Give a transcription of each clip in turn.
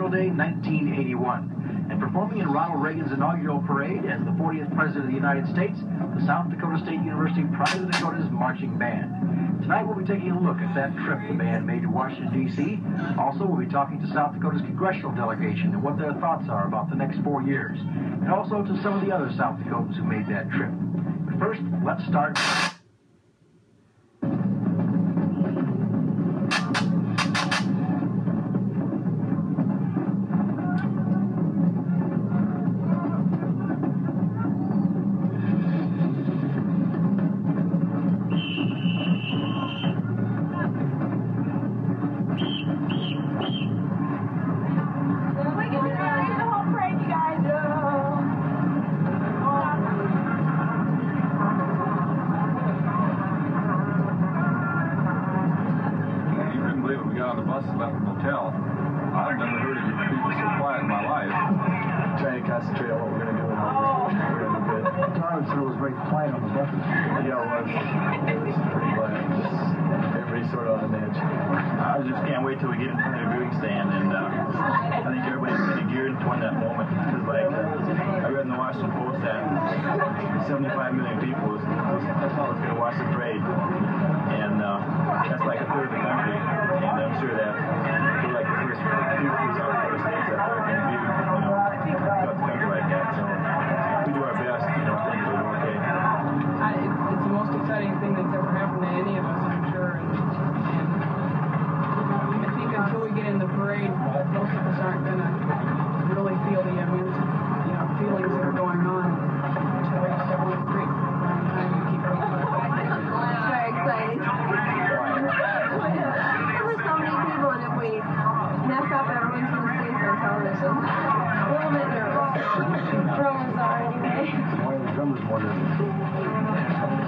Day 1981, and performing in Ronald Reagan's inaugural parade as the 40th President of the United States, the South Dakota State University Pride of the Dakotas Marching Band. Tonight we'll be taking a look at that trip the band made to Washington, D.C. Also, we'll be talking to South Dakota's congressional delegation and what their thoughts are about the next 4 years, and also to some of the other South Dakotans who made that trip. But first, let's start.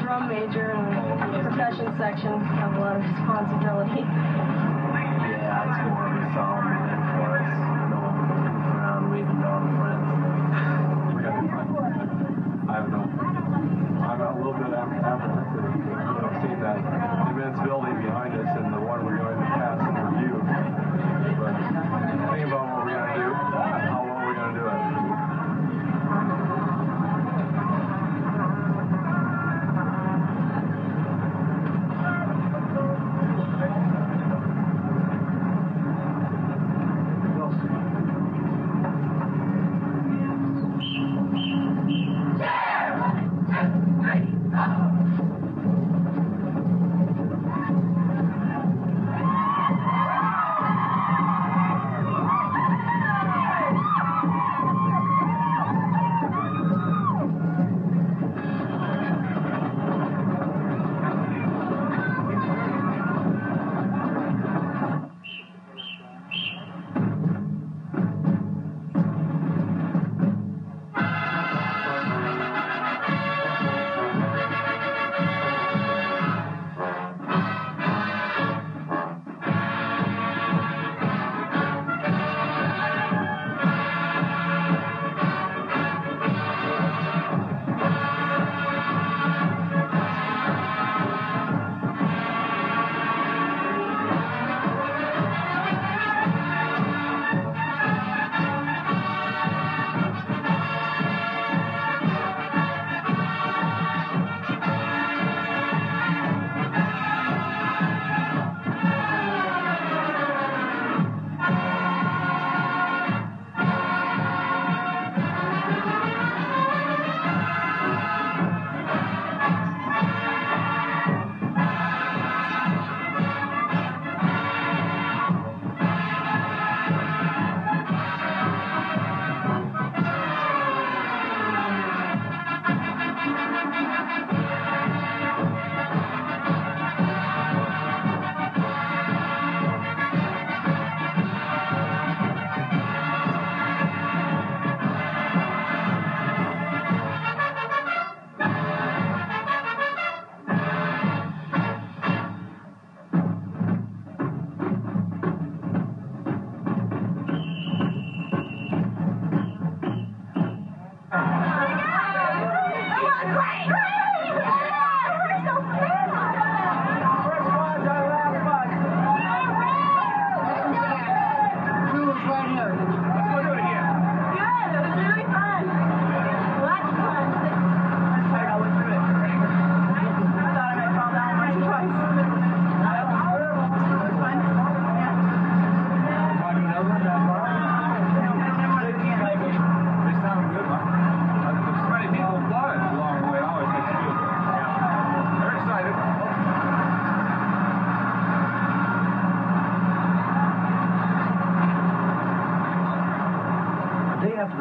Drum major and percussion section have a lot of responsibility. Yeah, it's more of a solemn event for us. No one goofing around waving down friends. We got to find I don't know. I'm a little bit apprehensive to see that immense building behind us and the one we're going to pass and review. But think about what we're going to do, how well we're going to do it.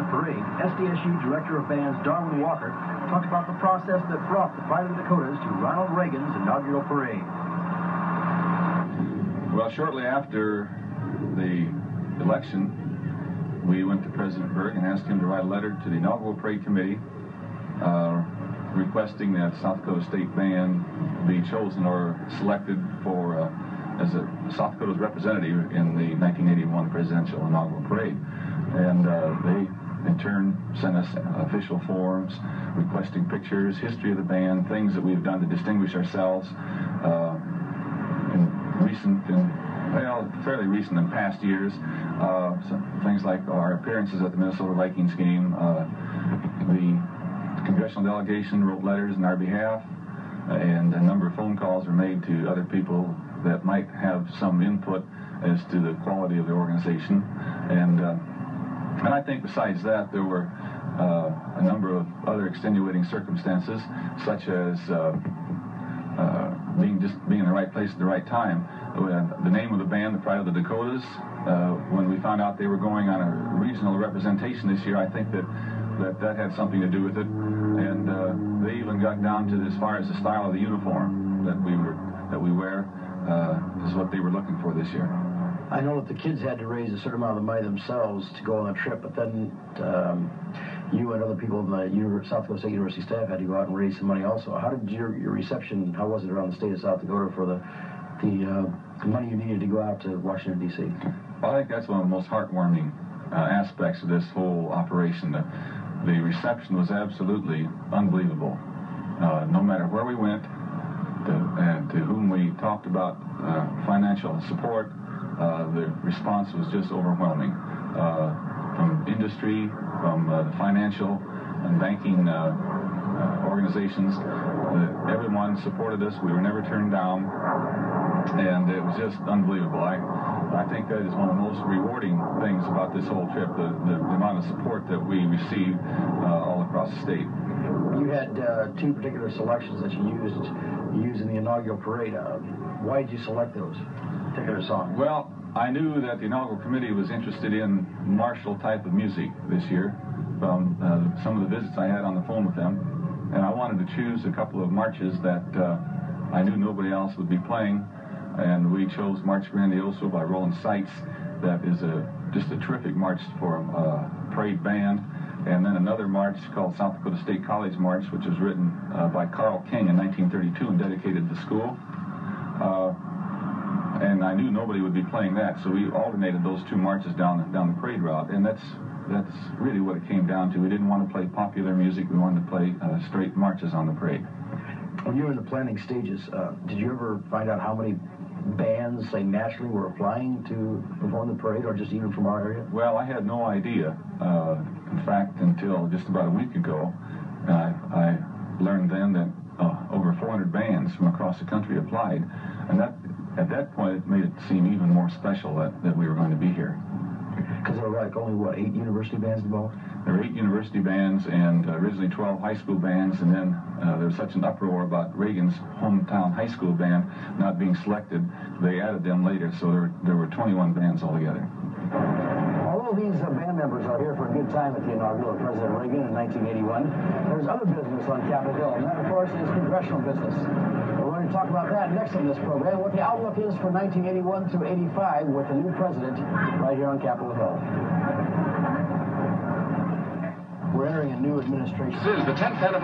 the parade, SDSU Director of Bands Darwin talked about the process that brought the Pride of the Dakotas to Ronald Reagan's inaugural parade. Well, shortly after the election, we went to President Berg and asked him to write a letter to the Inaugural Parade Committee requesting that South Dakota State Band be chosen or selected for as a South Dakota's representative in the 1981 presidential inaugural parade. And they, in turn, sent us official forms requesting pictures, history of the band, things that we've done to distinguish ourselves fairly recent in past years. Things like our appearances at the Minnesota Vikings game. The congressional delegation wrote letters in our behalf, and a number of phone calls were made to other people that might have some input as to the quality of the organization. And I think besides that, there were a number of other extenuating circumstances, such as being in the right place at the right time. The name of the band, the Pride of the Dakotas, when we found out they were going on a regional representation this year, I think that had something to do with it. And they even got down to as far as the style of the uniform that we wear is what they were looking for this year. I know that the kids had to raise a certain amount of money themselves to go on the trip, but then you and other people in the South Dakota State University staff had to go out and raise some money also. How did your reception, how was it around the state of South Dakota for the money you needed to go out to Washington, D.C.? Well, I think that's one of the most heartwarming aspects of this whole operation. The reception was absolutely unbelievable. No matter where we went, and to whom we talked about financial support, the response was just overwhelming. From industry, from the financial and banking organizations, everyone supported us. We were never turned down, and it was just unbelievable. I think that is one of the most rewarding things about this whole trip, the amount of support that we received all across the state. You had two particular selections that you used in the inaugural parade. Why did you select those particular songs? Well, I knew that the inaugural committee was interested in martial type of music this year from some of the visits I had on the phone with them, and I wanted to choose a couple of marches that I knew nobody else would be playing, and we chose March Grandioso by Roland. That is just a terrific march for a parade band. And then another march called South Dakota State College March, which was written by Carl King in 1932 and dedicated to the school. And I knew nobody would be playing that, so we alternated those two marches down the parade route, and that's really what it came down to. We didn't want to play popular music; we wanted to play straight marches on the parade. When you were in the planning stages, did you ever find out how many bands, say, nationally were applying to perform the parade, or just even from our area? Well, I had no idea. In fact, until just about a week ago, I learned then that over 400 bands from across the country applied, and at that point it made it seem even more special that we were going to be here. Because there were like only, what, 8 university bands involved? There were 8 university bands and originally 12 high school bands, and then there was such an uproar about Reagan's hometown high school band not being selected, they added them later, so there were 21 bands altogether. Although these band members are here for a good time at the inaugural of President Reagan in 1981, there's other business on Capitol Hill, and that, of course, is congressional business. We're going to talk about that next in this program, what the outlook is for 1981 through 85 with the new president right here on Capitol Hill. We're entering a new administration. This is the 10th anniversary.